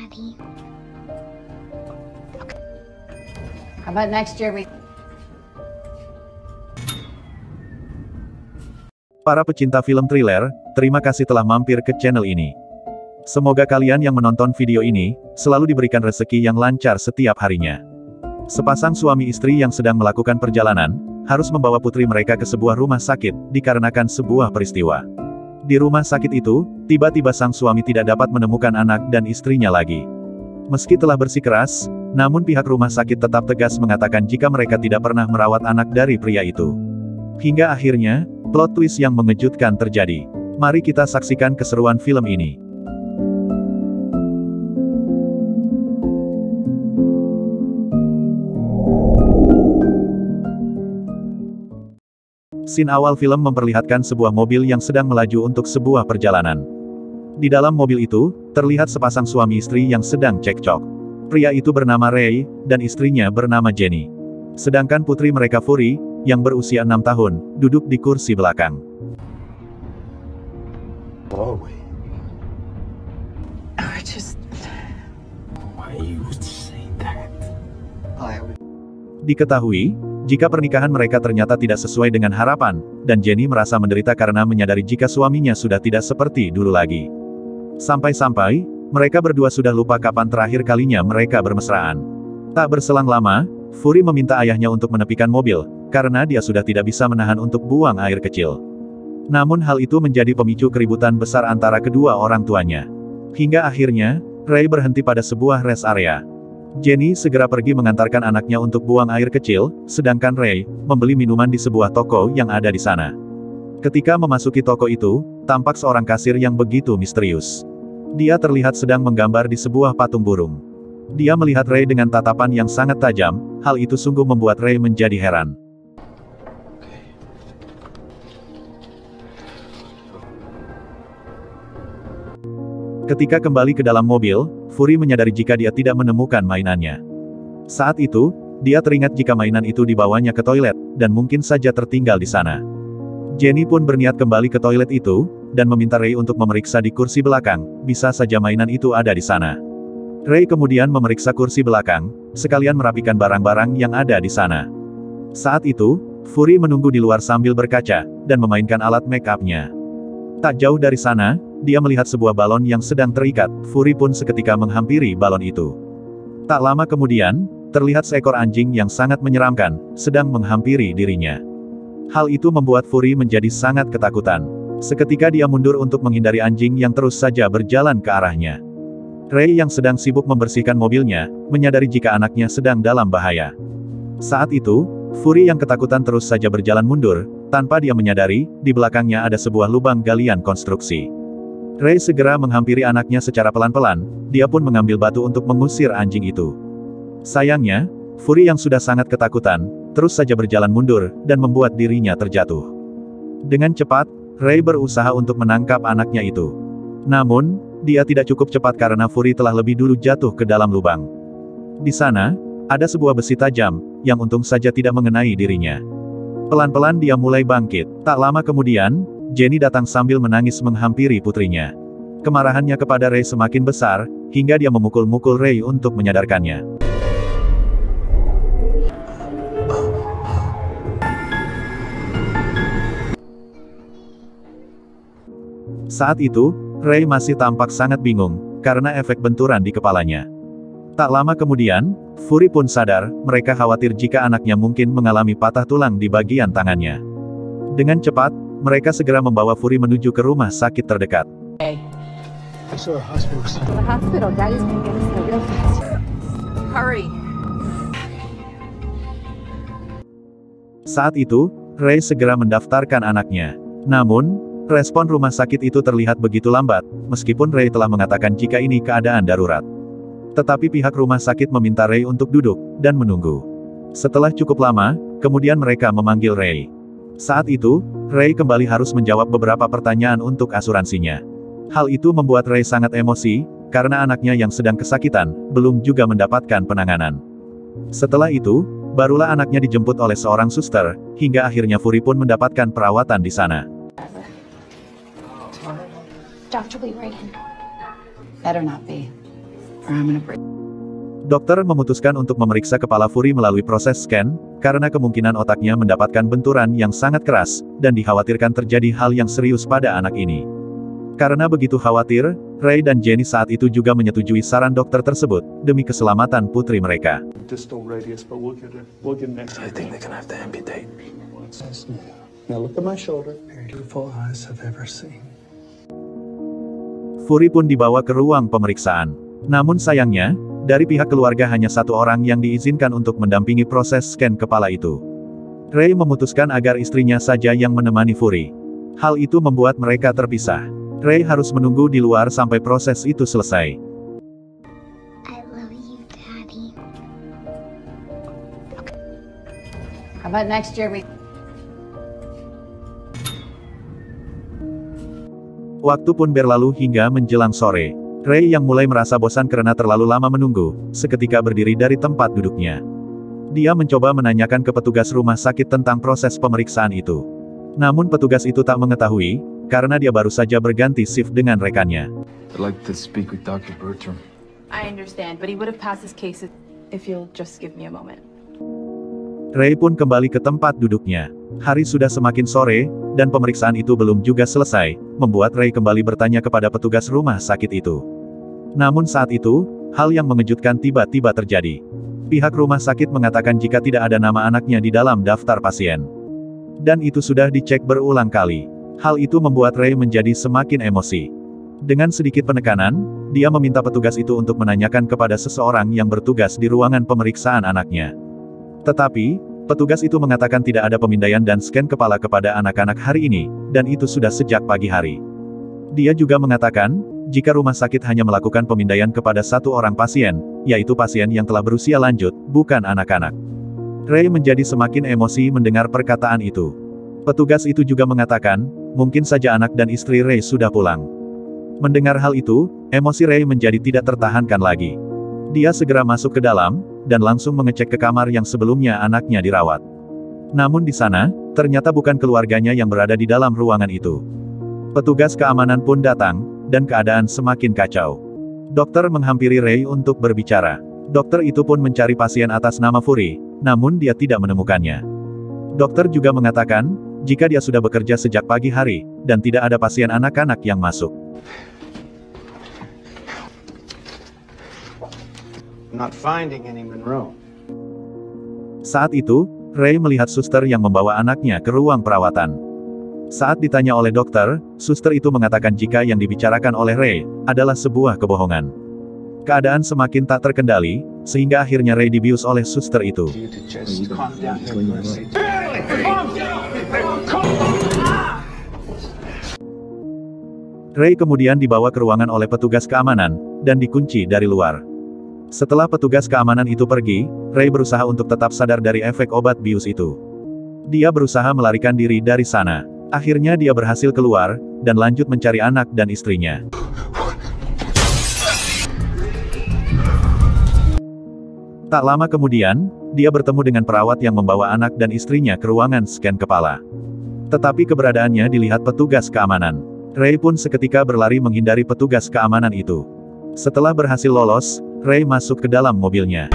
Daddy. How about next year we... Para pecinta film thriller, terima kasih telah mampir ke channel ini. Semoga kalian yang menonton video ini, selalu diberikan rezeki yang lancar setiap harinya. Sepasang suami istri yang sedang melakukan perjalanan, harus membawa putri mereka ke sebuah rumah sakit, dikarenakan sebuah peristiwa. Di rumah sakit itu, tiba-tiba sang suami tidak dapat menemukan anak dan istrinya lagi. Meski telah bersikeras, namun pihak rumah sakit tetap tegas mengatakan jika mereka tidak pernah merawat anak dari pria itu. Hingga akhirnya, plot twist yang mengejutkan terjadi. Mari kita saksikan keseruan film ini. Scene awal film memperlihatkan sebuah mobil yang sedang melaju untuk sebuah perjalanan. Di dalam mobil itu, terlihat sepasang suami istri yang sedang cekcok. Pria itu bernama Ray, dan istrinya bernama Jenny. Sedangkan putri mereka Fury, yang berusia 6 tahun, duduk di kursi belakang. Diketahui, jika pernikahan mereka ternyata tidak sesuai dengan harapan, dan Jenny merasa menderita karena menyadari jika suaminya sudah tidak seperti dulu lagi. Sampai-sampai, mereka berdua sudah lupa kapan terakhir kalinya mereka bermesraan. Tak berselang lama, Fury meminta ayahnya untuk menepikan mobil, karena dia sudah tidak bisa menahan untuk buang air kecil. Namun hal itu menjadi pemicu keributan besar antara kedua orang tuanya. Hingga akhirnya, Ray berhenti pada sebuah rest area. Jenny segera pergi mengantarkan anaknya untuk buang air kecil, sedangkan Ray membeli minuman di sebuah toko yang ada di sana. Ketika memasuki toko itu, tampak seorang kasir yang begitu misterius. Dia terlihat sedang menggambar di sebuah patung burung. Dia melihat Ray dengan tatapan yang sangat tajam, hal itu sungguh membuat Ray menjadi heran. Ketika kembali ke dalam mobil, Fury menyadari jika dia tidak menemukan mainannya. Saat itu, dia teringat jika mainan itu dibawanya ke toilet, dan mungkin saja tertinggal di sana. Jenny pun berniat kembali ke toilet itu, dan meminta Ray untuk memeriksa di kursi belakang, bisa saja mainan itu ada di sana. Ray kemudian memeriksa kursi belakang, sekalian merapikan barang-barang yang ada di sana. Saat itu, Fury menunggu di luar sambil berkaca, dan memainkan alat make-up-nya. Tak jauh dari sana, dia melihat sebuah balon yang sedang terikat, Fury pun seketika menghampiri balon itu. Tak lama kemudian, terlihat seekor anjing yang sangat menyeramkan, sedang menghampiri dirinya. Hal itu membuat Fury menjadi sangat ketakutan. Seketika dia mundur untuk menghindari anjing yang terus saja berjalan ke arahnya. Ray yang sedang sibuk membersihkan mobilnya, menyadari jika anaknya sedang dalam bahaya. Saat itu, Fury yang ketakutan terus saja berjalan mundur, tanpa dia menyadari, di belakangnya ada sebuah lubang galian konstruksi. Ray segera menghampiri anaknya secara pelan-pelan, dia pun mengambil batu untuk mengusir anjing itu. Sayangnya, Fury yang sudah sangat ketakutan, terus saja berjalan mundur, dan membuat dirinya terjatuh. Dengan cepat, Ray berusaha untuk menangkap anaknya itu. Namun, dia tidak cukup cepat karena Fury telah lebih dulu jatuh ke dalam lubang. Di sana, ada sebuah besi tajam, yang untung saja tidak mengenai dirinya. Pelan-pelan dia mulai bangkit. Tak lama kemudian, Jenny datang sambil menangis menghampiri putrinya. Kemarahannya kepada Ray semakin besar, hingga dia memukul-mukul Ray untuk menyadarkannya. Saat itu, Ray masih tampak sangat bingung, karena efek benturan di kepalanya. Tak lama kemudian, Fury pun sadar, mereka khawatir jika anaknya mungkin mengalami patah tulang di bagian tangannya. Dengan cepat, mereka segera membawa Fury menuju ke rumah sakit terdekat. Saat itu, Ray segera mendaftarkan anaknya. Namun, respon rumah sakit itu terlihat begitu lambat, meskipun Ray telah mengatakan jika ini keadaan darurat. Tetapi pihak rumah sakit meminta Ray untuk duduk, dan menunggu. Setelah cukup lama, kemudian mereka memanggil Ray. Saat itu, Ray kembali harus menjawab beberapa pertanyaan untuk asuransinya. Hal itu membuat Ray sangat emosi, karena anaknya yang sedang kesakitan, belum juga mendapatkan penanganan. Setelah itu, barulah anaknya dijemput oleh seorang suster, hingga akhirnya Fury pun mendapatkan perawatan di sana. Doctor, will you write in? Better not be. or I'm gonna break. Dokter memutuskan untuk memeriksa kepala Fury melalui proses scan, karena kemungkinan otaknya mendapatkan benturan yang sangat keras, dan dikhawatirkan terjadi hal yang serius pada anak ini. Karena begitu khawatir, Ray dan Jenny saat itu juga menyetujui saran dokter tersebut, demi keselamatan putri mereka. Distal radius, but we'll get an X-ray. I think they're gonna have to amputate. Now look at my shoulder. Beautiful eyes I've ever seen. Fury pun dibawa ke ruang pemeriksaan. Namun sayangnya, dari pihak keluarga hanya satu orang yang diizinkan untuk mendampingi proses scan kepala itu. Ray memutuskan agar istrinya saja yang menemani Fury. Hal itu membuat mereka terpisah. Ray harus menunggu di luar sampai proses itu selesai. I love you, Daddy. How about next year we... Waktu pun berlalu hingga menjelang sore. Ray yang mulai merasa bosan karena terlalu lama menunggu, seketika berdiri dari tempat duduknya. Dia mencoba menanyakan ke petugas rumah sakit tentang proses pemeriksaan itu. Namun petugas itu tak mengetahui, karena dia baru saja berganti shift dengan rekannya. I'd like to speak with Dr. Bertram. I understand, but he would have passed his case if you'll just give me a moment. Ray pun kembali ke tempat duduknya. Hari sudah semakin sore, dan pemeriksaan itu belum juga selesai, membuat Ray kembali bertanya kepada petugas rumah sakit itu. Namun saat itu, hal yang mengejutkan tiba-tiba terjadi. Pihak rumah sakit mengatakan jika tidak ada nama anaknya di dalam daftar pasien. Dan itu sudah dicek berulang kali. Hal itu membuat Ray menjadi semakin emosi. Dengan sedikit penekanan, dia meminta petugas itu untuk menanyakan kepada seseorang yang bertugas di ruangan pemeriksaan anaknya. Tetapi, petugas itu mengatakan tidak ada pemindaian dan scan kepala kepada anak-anak hari ini, dan itu sudah sejak pagi hari. Dia juga mengatakan, jika rumah sakit hanya melakukan pemindaian kepada satu orang pasien, yaitu pasien yang telah berusia lanjut, bukan anak-anak. Ray menjadi semakin emosi mendengar perkataan itu. Petugas itu juga mengatakan, mungkin saja anak dan istri Ray sudah pulang. Mendengar hal itu, emosi Ray menjadi tidak tertahankan lagi. Dia segera masuk ke dalam, dan langsung mengecek ke kamar yang sebelumnya anaknya dirawat. Namun di sana, ternyata bukan keluarganya yang berada di dalam ruangan itu. Petugas keamanan pun datang, dan keadaan semakin kacau. Dokter menghampiri Ray untuk berbicara. Dokter itu pun mencari pasien atas nama Fury, namun dia tidak menemukannya. Dokter juga mengatakan, jika dia sudah bekerja sejak pagi hari, dan tidak ada pasien anak-anak yang masuk. Not finding any Monroe. Saat itu, Ray melihat suster yang membawa anaknya ke ruang perawatan. Saat ditanya oleh dokter, suster itu mengatakan jika yang dibicarakan oleh Ray adalah sebuah kebohongan. Keadaan semakin tak terkendali, sehingga akhirnya Ray dibius oleh suster itu. Ray kemudian dibawa ke ruangan oleh petugas keamanan, dan dikunci dari luar. Setelah petugas keamanan itu pergi, Ray berusaha untuk tetap sadar dari efek obat bius itu. Dia berusaha melarikan diri dari sana. Akhirnya dia berhasil keluar, dan lanjut mencari anak dan istrinya. Tak lama kemudian, dia bertemu dengan perawat yang membawa anak dan istrinya ke ruangan scan kepala. Tetapi keberadaannya dilihat petugas keamanan. Ray pun seketika berlari menghindari petugas keamanan itu. Setelah berhasil lolos, Ray masuk ke dalam mobilnya.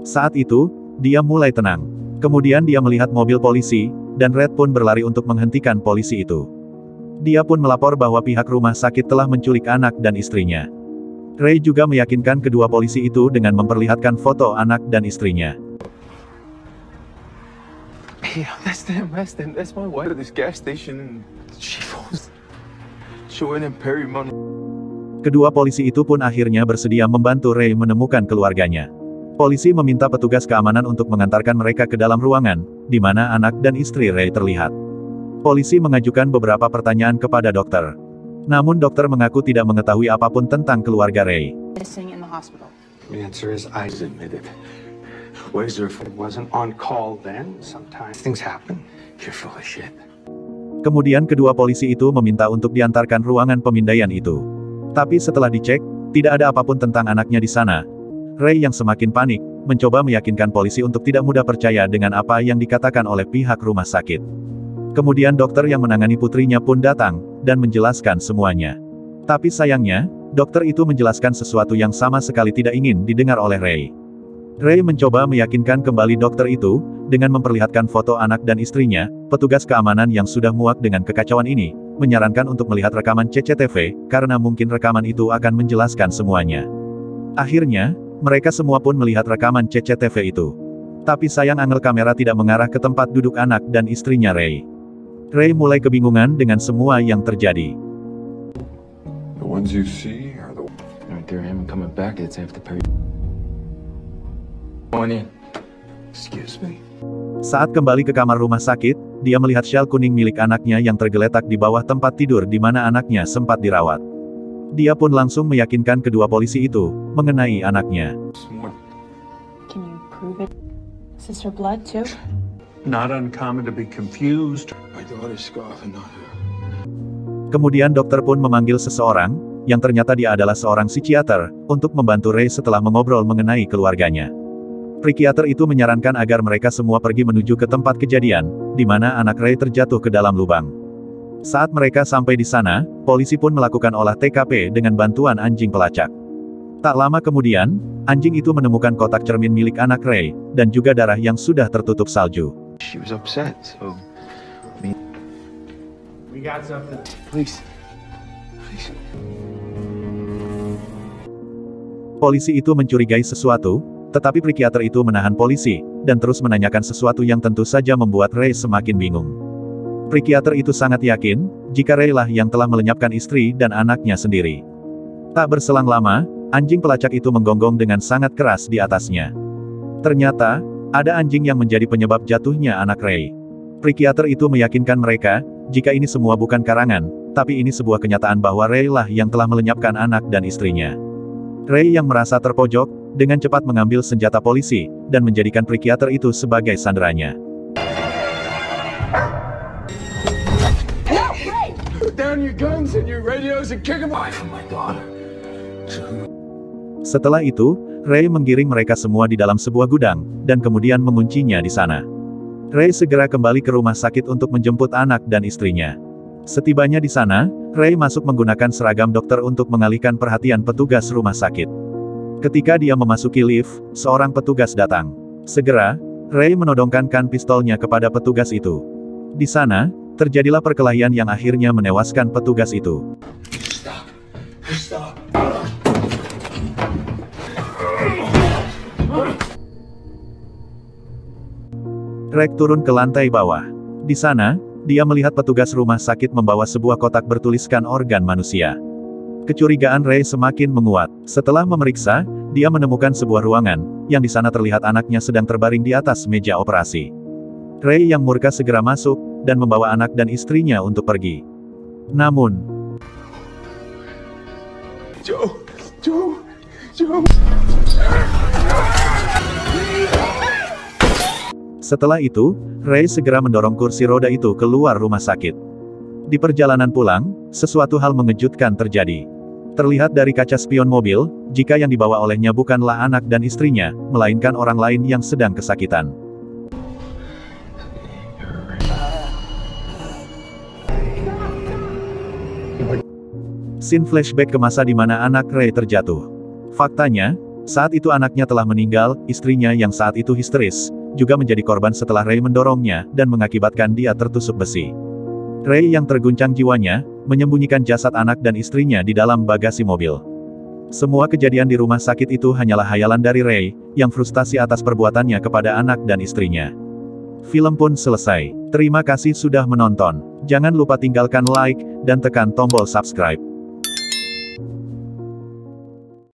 Saat itu, dia mulai tenang. Kemudian dia melihat mobil polisi, dan Red pun berlari untuk menghentikan polisi itu. Dia pun melapor bahwa pihak rumah sakit telah menculik anak dan istrinya. Ray juga meyakinkan kedua polisi itu dengan memperlihatkan foto anak dan istrinya. Hey, that's them, that's my wife at this gas station and she falls. She went in Perry Monroe. Kedua polisi itu pun akhirnya bersedia membantu Ray menemukan keluarganya. Polisi meminta petugas keamanan untuk mengantarkan mereka ke dalam ruangan, di mana anak dan istri Ray terlihat. Polisi mengajukan beberapa pertanyaan kepada dokter. Namun dokter mengaku tidak mengetahui apapun tentang keluarga Ray. Missing in the hospital. The answer is I admitted. Where's her? It wasn't on call then. Sometimes things happen. You're full of shit. Kemudian kedua polisi itu meminta untuk diantarkan ruangan pemindaian itu. Tapi setelah dicek, tidak ada apapun tentang anaknya di sana. Ray yang semakin panik, mencoba meyakinkan polisi untuk tidak mudah percaya dengan apa yang dikatakan oleh pihak rumah sakit. Kemudian dokter yang menangani putrinya pun datang, dan menjelaskan semuanya. Tapi sayangnya, dokter itu menjelaskan sesuatu yang sama sekali tidak ingin didengar oleh Ray. Ray mencoba meyakinkan kembali dokter itu, dengan memperlihatkan foto anak dan istrinya. Petugas keamanan yang sudah muak dengan kekacauan ini, menyarankan untuk melihat rekaman CCTV, karena mungkin rekaman itu akan menjelaskan semuanya. Akhirnya, mereka semua pun melihat rekaman CCTV itu. Tapi sayang angle kamera tidak mengarah ke tempat duduk anak dan istrinya Ray. Ray mulai kebingungan dengan semua yang terjadi. The ones you see are the right there. Him coming back. It's after Perry. Going in. Excuse me. Saat kembali ke kamar rumah sakit, dia melihat syal kuning milik anaknya yang tergeletak di bawah tempat tidur di mana anaknya sempat dirawat. Dia pun langsung meyakinkan kedua polisi itu mengenai anaknya. Can you prove it? Is this her blood too? Not uncommon to be confused. My daughter's scarf and not her. Kemudian dokter pun memanggil seseorang, yang ternyata dia adalah seorang psikiater, untuk membantu Ray setelah mengobrol mengenai keluarganya. Psikiater itu menyarankan agar mereka semua pergi menuju ke tempat kejadian, di mana anak Ray terjatuh ke dalam lubang. Saat mereka sampai di sana, polisi pun melakukan olah TKP dengan bantuan anjing pelacak. Tak lama kemudian, anjing itu menemukan kotak cermin milik anak Ray, dan juga darah yang sudah tertutup salju. She was upset, so... We got something. Please. Please. Polisi itu mencurigai sesuatu, tetapi psikiater itu menahan polisi, dan terus menanyakan sesuatu yang tentu saja membuat Ray semakin bingung. Psikiater itu sangat yakin, jika Ray lah yang telah melenyapkan istri dan anaknya sendiri. Tak berselang lama, anjing pelacak itu menggonggong dengan sangat keras di atasnya. Ternyata, ada anjing yang menjadi penyebab jatuhnya anak Ray. Psikiater itu meyakinkan mereka, jika ini semua bukan karangan, tapi ini sebuah kenyataan bahwa Ray lah yang telah melenyapkan anak dan istrinya. Ray yang merasa terpojok, dengan cepat mengambil senjata polisi, dan menjadikan psikiater itu sebagai sanderanya. Put down your guns and your radios and kick them away from my daughter. Setelah itu, Ray menggiring mereka semua di dalam sebuah gudang, dan kemudian menguncinya di sana. Ray segera kembali ke rumah sakit untuk menjemput anak dan istrinya. Setibanya di sana, Ray masuk menggunakan seragam dokter untuk mengalihkan perhatian petugas rumah sakit. Ketika dia memasuki lift, seorang petugas datang. Segera, Ray menodongkan pistolnya kepada petugas itu. Di sana, terjadilah perkelahian yang akhirnya menewaskan petugas itu. Stop. Stop. Ray turun ke lantai bawah. Di sana, dia melihat petugas rumah sakit membawa sebuah kotak bertuliskan organ manusia. Kecurigaan Ray semakin menguat. Setelah memeriksa, dia menemukan sebuah ruangan, yang di sana terlihat anaknya sedang terbaring di atas meja operasi. Ray yang murka segera masuk, dan membawa anak dan istrinya untuk pergi. Namun, Joe. setelah itu, Ray segera mendorong kursi roda itu keluar rumah sakit. Di perjalanan pulang, sesuatu hal mengejutkan terjadi. Terlihat dari kaca spion mobil, jika yang dibawa olehnya bukanlah anak dan istrinya, melainkan orang lain yang sedang kesakitan. Scene flashback ke masa di mana anak Ray terjatuh. Faktanya, saat itu anaknya telah meninggal, istrinya yang saat itu histeris, juga menjadi korban setelah Ray mendorongnya, dan mengakibatkan dia tertusuk besi. Ray yang terguncang jiwanya, menyembunyikan jasad anak dan istrinya di dalam bagasi mobil. Semua kejadian di rumah sakit itu hanyalah hayalan dari Ray, yang frustasi atas perbuatannya kepada anak dan istrinya. Film pun selesai. Terima kasih sudah menonton. Jangan lupa tinggalkan like, dan tekan tombol subscribe.